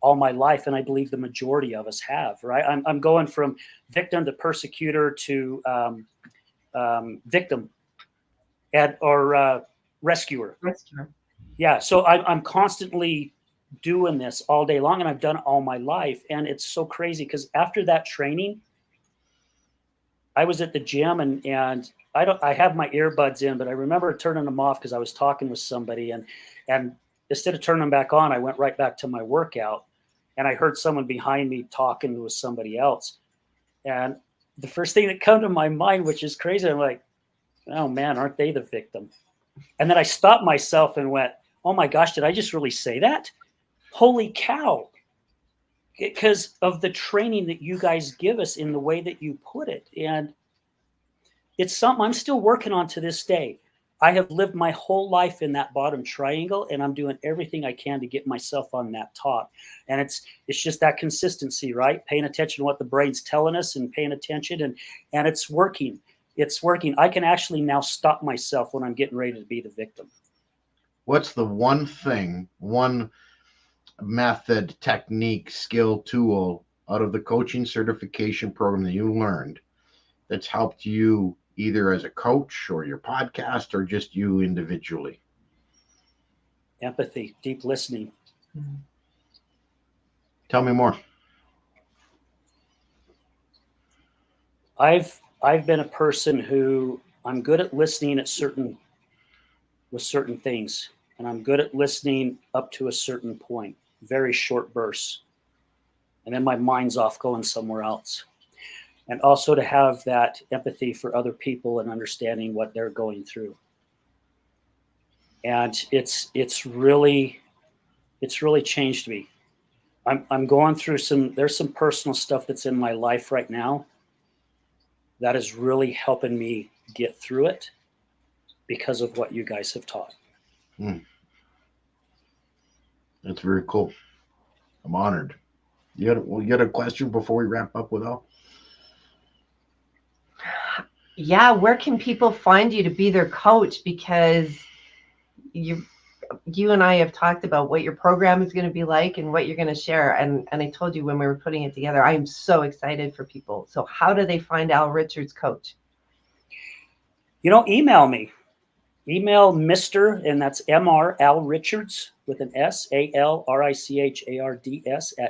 all my life, and I believe the majority of us have. Right? I'm going from victim to persecutor to victim or rescuer. Yeah. So I'm constantly doing this all day long, and I've done it all my life. And it's so crazy, because after that training, I was at the gym, and I have my earbuds in, but I remember turning them off because I was talking with somebody, and instead of turning them back on, I went right back to my workout, and I heard someone behind me talking with somebody else. And the first thing that came to my mind, which is crazy, I'm like, oh man, aren't they the victim? And then I stopped myself and went, oh my gosh, did I just really say that? Holy cow. Because of the training that you guys give us in the way that you put it. And it's something I'm still working on to this day. I have lived my whole life in that bottom triangle, and I'm doing everything I can to get myself on that top. And it's just that consistency, right? Paying attention to what the brain's telling us and paying attention, and it's working. It's working. I can actually now stop myself when I'm getting ready to be the victim. What's the one thing, one method, technique, skill, tool out of the coaching certification program that you learned that's helped you either as a coach or your podcast or just you individually? Empathy, deep listening. Tell me more. I've been a person who I'm good at listening with certain things, and I'm good at listening up to a certain point, very short bursts. And then my mind's off going somewhere else. And also to have that empathy for other people and understanding what they're going through. And it's really changed me. I'm going through there's some personal stuff that's in my life right now that is really helping me get through it because of what you guys have taught. That's very cool. I'm honored. You got a question before we wrap up with Al? Yeah, where can people find you to be their coach? Because you and I have talked about what your program is going to be like and what you're going to share. And I told you when we were putting it together, I am so excited for people. So how do they find Al Richards coach? Email me. Email Mr. and that's Mr. Al Richards with an S, ALRICHARDS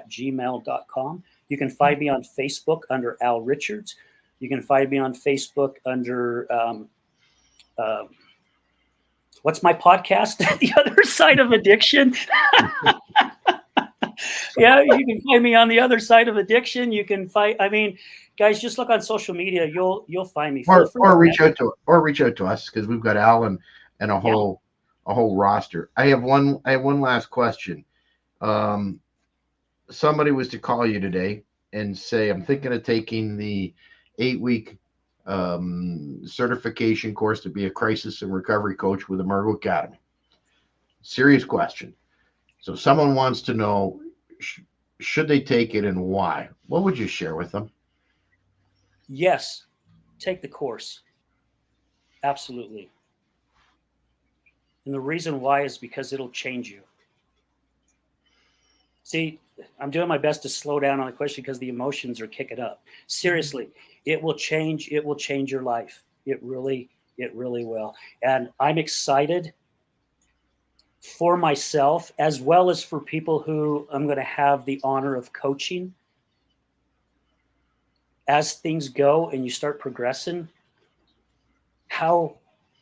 @gmail.com. You can find me on Facebook under Al Richards. You can find me on Facebook under what's my podcast? The Other Side of Addiction. Yeah, you can find me on The Other Side of Addiction. You can find, guys, just look on social media. You'll find me. Or reach out to us, because we've got Al and a whole roster. I have one last question. Somebody was to call you today and say, I'm thinking of taking the 8-week certification course to be a crisis and recovery coach with Emergo Academy. Serious question. So someone wants to know, should they take it and why? What would you share with them? Yes, take the course. Absolutely. And the reason why is because it'll change you. See, I'm doing my best to slow down on the question because the emotions are kicking up. Seriously, it will change your life. It really will. And I'm excited for myself as well as for people who I'm going to have the honor of coaching. As things go and you start progressing,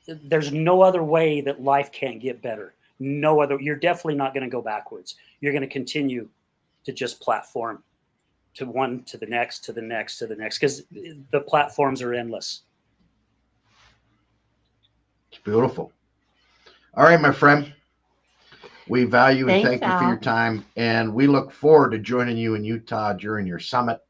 there's no other way that life can't get better. No other. You're definitely not going to go backwards. You're going to continue to just platform to one, to the next, to the next, to the next, because the platforms are endless. It's beautiful. All right, my friend. We value and thank you for your time, and we look forward to joining you in Utah during your summit.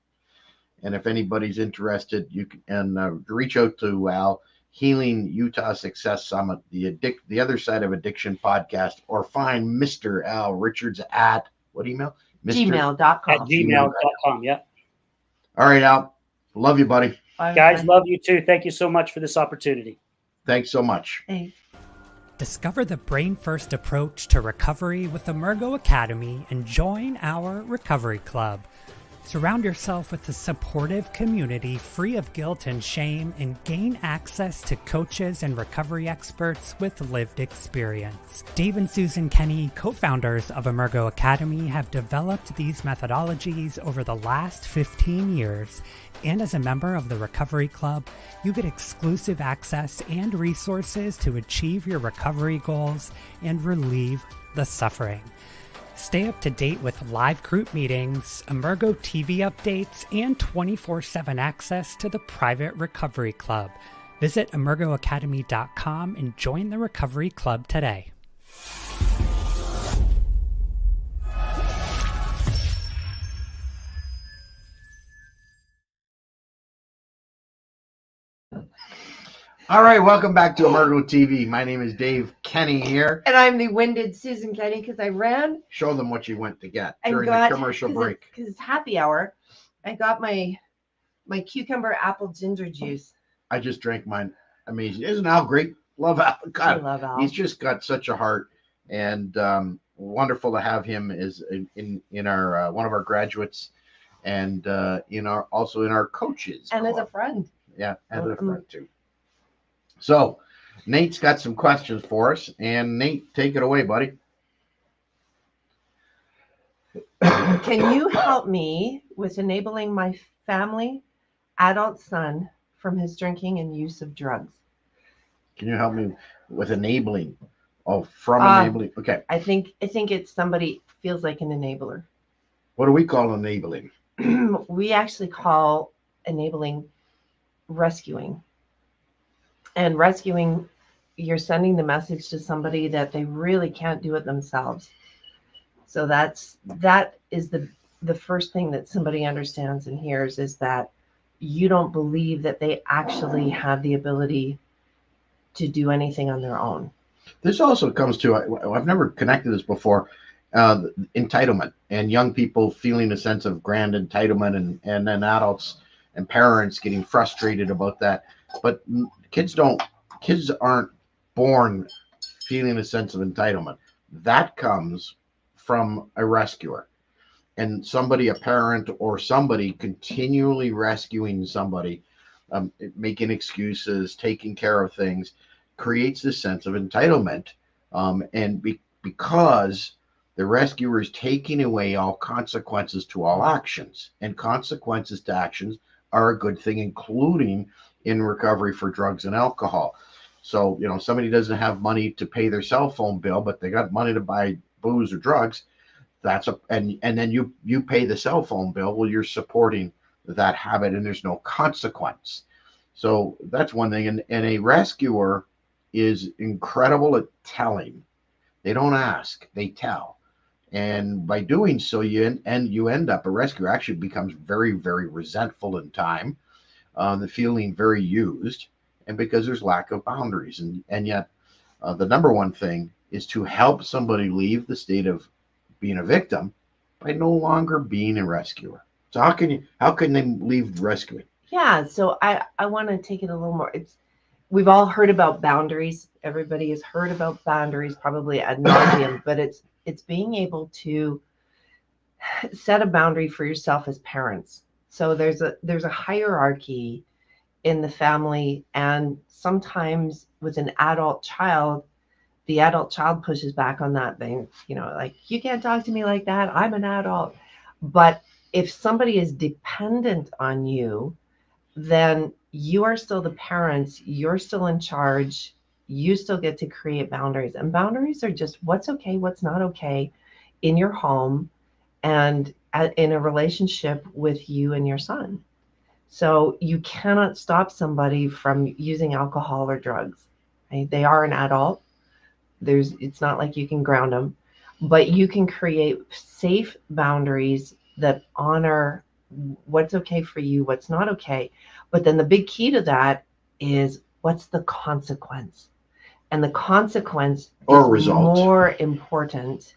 And if anybody's interested, you can reach out to Al, Healing Utah Success Summit, the Other Side of Addiction podcast, or find Mr. Al Richards at what email? Gmail.com. At gmail.com. Yeah. All right, Al. Love you, buddy. Bye, guys, love you too. Thank you so much for this opportunity. Thanks so much. Thanks. Discover the brain-first approach to recovery with Emergo Academy and join our recovery club. Surround yourself with a supportive community free of guilt and shame and gain access to coaches and recovery experts with lived experience. Dave and Susan Kenney, co-founders of Emergo Academy, have developed these methodologies over the last 15 years. And as a member of the Recovery Club, you get exclusive access and resources to achieve your recovery goals and relieve the suffering. Stay up to date with live group meetings, Emergo TV updates, and 24/7 access to the private Recovery Club. Visit emergoacademy.com and join the Recovery Club today. All right, welcome back to Emergo TV. My name is Dave Kenney here. And I'm the winded Susan Kenney because I ran. Show them what you went to get and during got, the commercial break. Because it's happy hour. I got my cucumber apple ginger juice. I just drank mine. Amazing. Isn't Al great? Love Al. God, I love Al. He's just got such a heart, and wonderful to have him as in our one of our graduates, and also in our coaches. And club. as a friend. Yeah, and a friend too. So, Nate's got some questions for us, and Nate, take it away, buddy. Can you help me with enabling my family adult son from his drinking and use of drugs? Can you help me with enabling? Oh, from enabling. Okay. I think it's somebody feels like an enabler. What do we call enabling? We actually call enabling rescuing. And rescuing, you're sending the message to somebody that they really can't do it themselves. So that is the first thing that somebody understands and hears, is that you don't believe that they actually have the ability to do anything on their own. This also comes to, I've never connected this before, entitlement, and young people feeling a sense of grand entitlement, and then adults and parents getting frustrated about that. But kids aren't born feeling a sense of entitlement. That comes from a rescuer, and somebody, a parent or somebody, continually rescuing somebody, making excuses, taking care of things, creates this sense of entitlement. Because the rescuer is taking away all consequences to all actions, and consequences to actions are a good thing, including in recovery for drugs and alcohol. So, somebody doesn't have money to pay their cell phone bill, but they got money to buy booze or drugs. And then you pay the cell phone bill. Well, you're supporting that habit, and there's no consequence. So that's one thing. And a rescuer is incredible at telling. They don't ask, they tell. And by doing so, you end up, a rescuer actually becomes very, very resentful in time, the feeling very used, and because there's lack of boundaries. And yet the number one thing is to help somebody leave the state of being a victim by no longer being a rescuer. So how can they leave rescuing? Yeah, so I want to take it a little more. We've all heard about boundaries. Everybody has heard about boundaries, probably ad nauseum, but it's being able to set a boundary for yourself as parents. So there's a hierarchy in the family, and sometimes with an adult child, the adult child pushes back on that thing, like, you can't talk to me like that, I'm an adult. But if somebody is dependent on you, then you are still the parents, you're still in charge, you still get to create boundaries. And boundaries are just what's okay, what's not okay in your home and in a relationship with you and your son. So you cannot stop somebody from using alcohol or drugs. Right? They are an adult. It's not like you can ground them, but you can create safe boundaries that honor what's okay for you, what's not okay. But then the big key to that is, what's the consequence? And the consequence is more important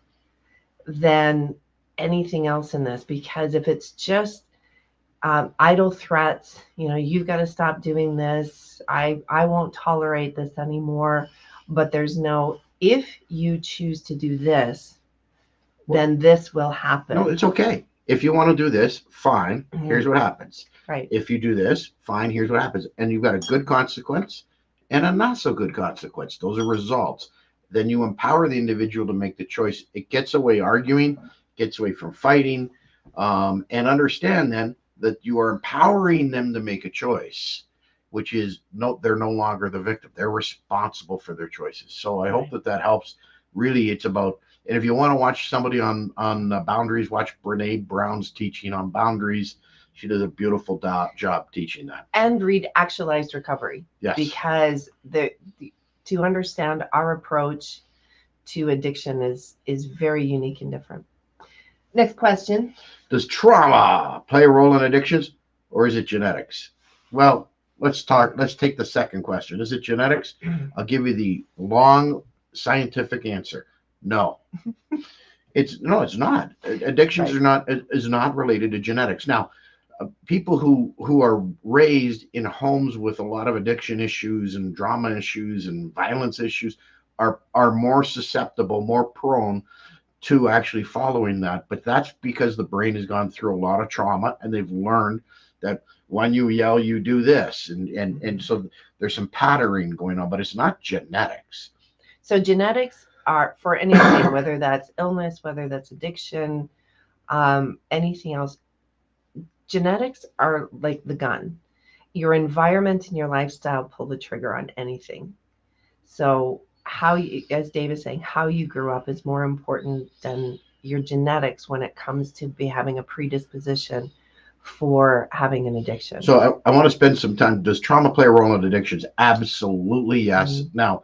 than anything else in this, because if it's just idle threats, you've got to stop doing this, I won't tolerate this anymore, but there's no, if you choose to do this, then this will happen. No, it's okay. If you want to do this, fine. Here's what happens. Right. If you do this, fine. Here's what happens. And you've got a good consequence and a not so good consequence. Those are results. Then you empower the individual to make the choice. It gets away arguing, gets away from fighting, and understand then that you are empowering them to make a choice, which is they're no longer the victim. They're responsible for their choices. So I hope that helps. Really, it's about, and if you want to watch somebody on boundaries, watch Brene Brown's teaching on boundaries. She does a beautiful job teaching that. And read Actualized Recovery. Yes. Because to understand our approach to addiction is very unique and different. Next question. Does trauma play a role in addictions, or is it genetics? Well, let's take the second question. Is it genetics? I'll give you the long scientific answer. No. It's not. Addictions is not related to genetics. Now, people who are raised in homes with a lot of addiction issues and drama issues and violence issues are more susceptible, more prone to actually following that. But that's because the brain has gone through a lot of trauma, and they've learned that when you yell, you do this, and so there's some patterning going on, but it's not genetics. So genetics are for anything, whether that's illness, whether that's addiction, anything else. Genetics are like the gun. Your environment and your lifestyle pull the trigger on anything. So how you, as Dave is saying, how you grew up is more important than your genetics when it comes to having a predisposition for having an addiction. So I want to spend some time. Does trauma play a role in addictions? Absolutely, yes. Mm-hmm. Now,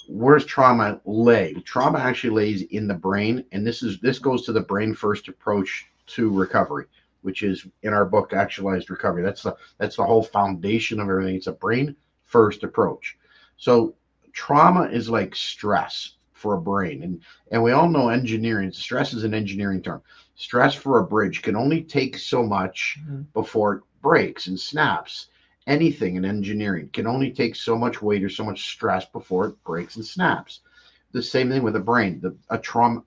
where's trauma lay? Trauma actually lays in the brain, and this goes to the brain first approach to recovery, which is in our book, Actualized Recovery. That's the whole foundation of everything. It's a brain first approach. So trauma is like stress for a brain, and we all know engineering. Stress is an engineering term. Stress for a bridge can only take so much before it breaks and snaps. Anything in engineering can only take so much weight or so much stress before it breaks and snaps. The same thing with the brain. Trauma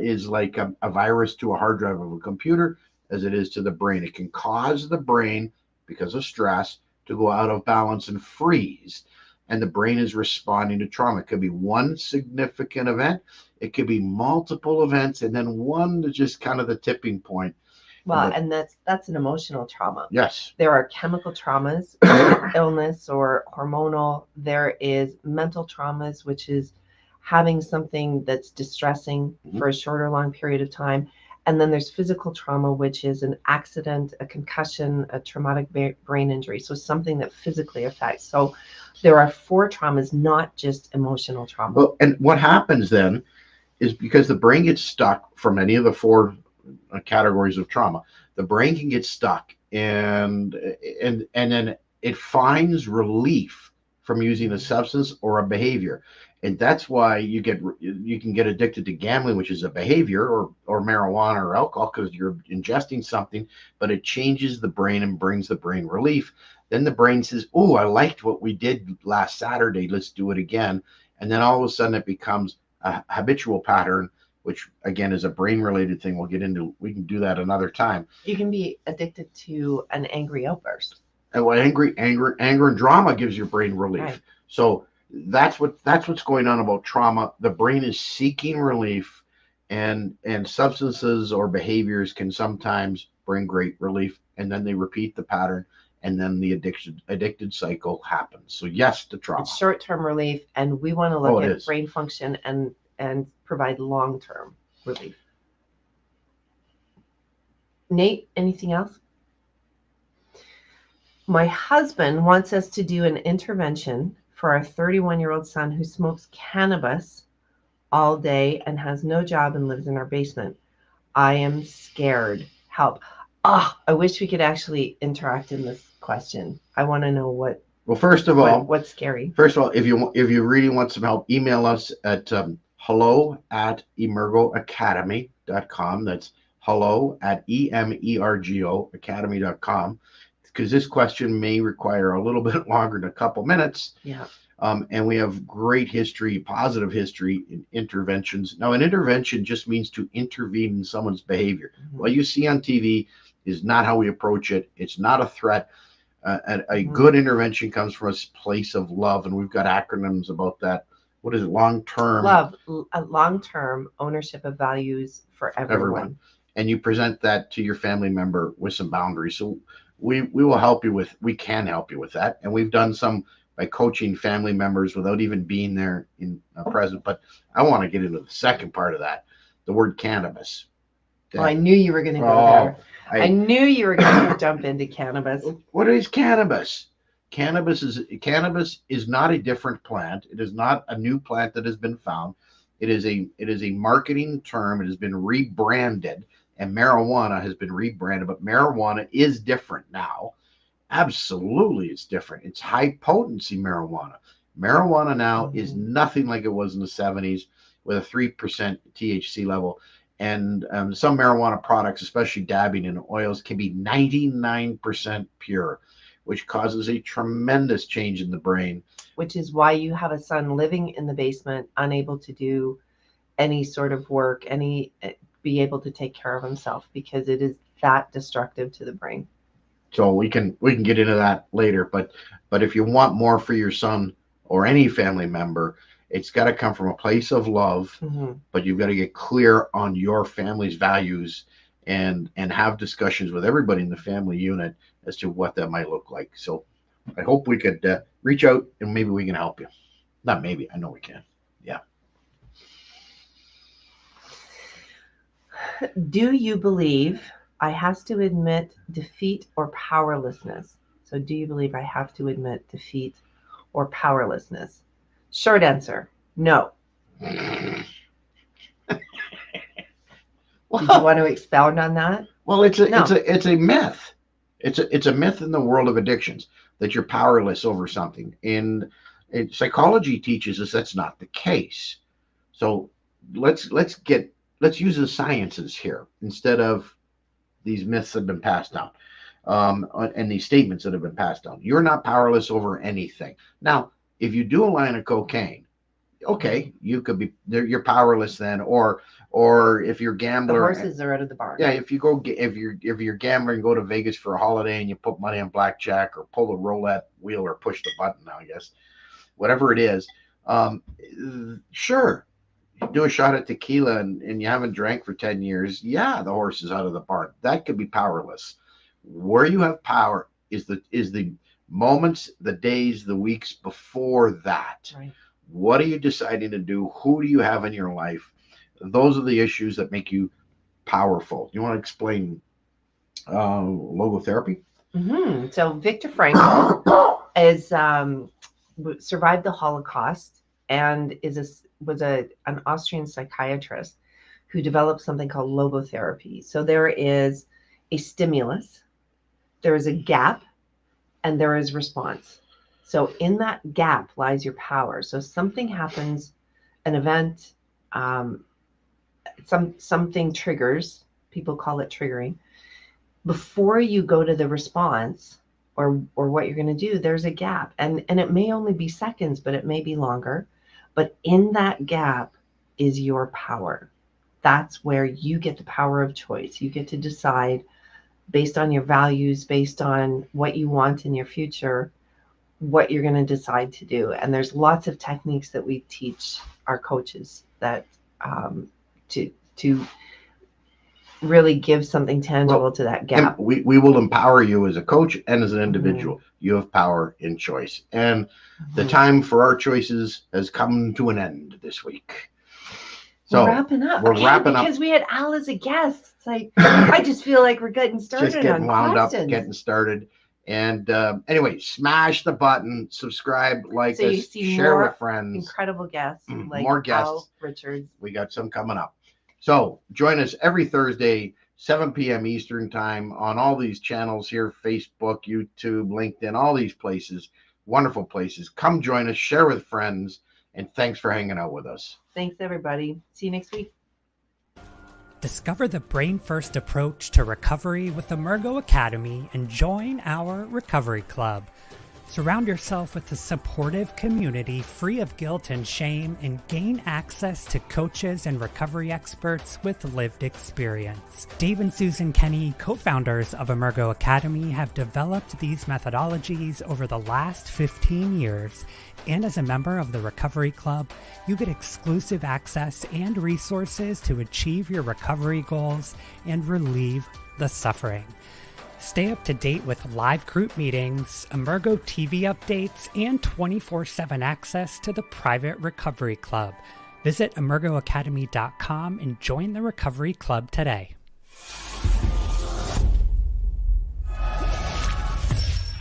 is like a virus to a hard drive of a computer as it is to the brain. It can cause the brain, because of stress, to go out of balance and freeze. And the brain is responding to trauma. It could be one significant event. It could be multiple events, and then one is just kind of the tipping point. Well, and that's an emotional trauma. Yes. There are chemical traumas, illness or hormonal. There is mental traumas, which is having something that's distressing for a short or long period of time. And then there's physical trauma, which is an accident, a concussion, a traumatic brain injury. So something that physically affects. So there are 4 traumas, not just emotional trauma. Well, and what happens then is because the brain gets stuck from any of the 4 categories of trauma, the brain can get stuck, and then it finds relief from using a substance or a behavior. And that's why you can get addicted to gambling, which is a behavior, or marijuana or alcohol, because you're ingesting something, but it changes the brain and brings the brain relief. Then the brain says, oh, I liked what we did last Saturday, let's do it again. And then all of a sudden it becomes a habitual pattern, which again is a brain related thing. We can do that another time. You can be addicted to an angry outburst. And well, anger and drama gives your brain relief. Right. So that's what's going on about trauma. The brain is seeking relief, and substances or behaviors can sometimes bring great relief, and then they repeat the pattern, and then the addicted cycle happens. So yes, to trauma. It's short-term relief, and we want to look at brain function and provide long-term relief. Nate, anything else? My husband wants us to do an intervention for our 31-year-old son who smokes cannabis all day and has no job and lives in our basement. I am scared. Help. I wish we could actually interact in this question. I want to know what. Well, first of all, what's scary. First of all, if you really want some help, email us at hello@emergoacademy.com. That's hello@emergo academy.com. because this question may require a little bit longer than a couple minutes. Yeah. And we have great history, positive history in interventions. Now, an intervention just means to intervene in someone's behavior. What you see on TV is not how we approach it. It's not a threat. A good intervention comes from a place of love, and we've got acronyms about that. What is it? Long-term love, a long-term ownership of values for everyone. And you present that to your family member with some boundaries. So we will help you with. We can help you with that, and we've done some by coaching family members without even being there in present. But I want to get into the second part of that, the word cannabis. Oh, I knew you were going to go there. I knew you were going to jump into cannabis. What is cannabis? Cannabis is not a different plant. It is not a new plant that has been found. It is a marketing term. It has been rebranded, and marijuana has been rebranded. But marijuana is different now. Absolutely, it's different. It's high potency marijuana. Marijuana now is nothing like it was in the 70s with a 3% THC level. And some marijuana products, especially dabbing in oils, can be 99% pure, which causes a tremendous change in the brain. Which is why you have a son living in the basement, unable to do any sort of work, be able to take care of himself, because it is that destructive to the brain. So we can get into that later, but if you want more for your son or any family member, it's got to come from a place of love. But you've got to get clear on your family's values and have discussions with everybody in the family unit as to what that might look like. So I hope we could reach out and maybe we can help you. Not maybe, I know we can. Yeah. Do you believe I have to admit defeat or powerlessness? So do you believe I have to admit defeat or powerlessness? Short answer, no. Do you want to expound on that? Well, it's a myth. It's a myth in the world of addictions that you're powerless over something. And psychology teaches us that's not the case. So let's use the sciences here instead of these myths that have been passed down, and these statements that have been passed down. You're not powerless over anything. Now, if you do a line of cocaine, okay, you could be there. You're powerless then, or if you're a gambler, the horses are out of the barn. Yeah, if you're gambler and go to Vegas for a holiday and you put money on blackjack or pull the roulette wheel or push the button, I guess, whatever it is, sure. Do a shot at tequila and you haven't drank for 10 years, yeah, the horse is out of the barn. That could be powerless. Where you have power is the moments, the days, the weeks before that. Right. What are you deciding to do? Who do you have in your life? Those are the issues that make you powerful. You want to explain logotherapy? So Viktor Frankl is survived the Holocaust and was an Austrian psychiatrist who developed something called logotherapy. So there is a stimulus, there is a gap, and there is response. So in that gap lies your power. So something happens, an event, something triggers, people call it triggering. Before you go to the response or what you're going to do, there's a gap. And it may only be seconds, but it may be longer. But in that gap is your power. That's where you get the power of choice. You get to decide based on your values, based on what you want in your future, what you're going to decide to do. And there's lots of techniques that we teach our coaches that to really give something tangible to that gap. We will empower you as a coach and as an individual. You have power in choice. And the time for our choices has come to an end this week. So we're wrapping up. We're wrapping up. Because we had Al as a guest. It's like, I just feel like we're getting started. Just getting wound questions. Up, getting started. And anyway, smash the button, subscribe, like so us, share with friends. Incredible guests. Like more guests. Al Richards. We got some coming up. So join us every Thursday, 7 p.m. Eastern time on all these channels here, Facebook, YouTube, LinkedIn, all these places, wonderful places. Come join us, share with friends, and thanks for hanging out with us. Thanks, everybody. See you next week. Discover the brain-first approach to recovery with Emergo Academy and join our recovery club. Surround yourself with a supportive community free of guilt and shame and gain access to coaches and recovery experts with lived experience. Dave and Susan Kenney, co-founders of Emergo Academy, have developed these methodologies over the last 15 years. And as a member of the Recovery Club, you get exclusive access and resources to achieve your recovery goals and relieve the suffering. Stay up to date with live group meetings, Emergo TV updates, and 24/7 access to the private Recovery Club. Visit emergoacademy.com and join the Recovery Club today.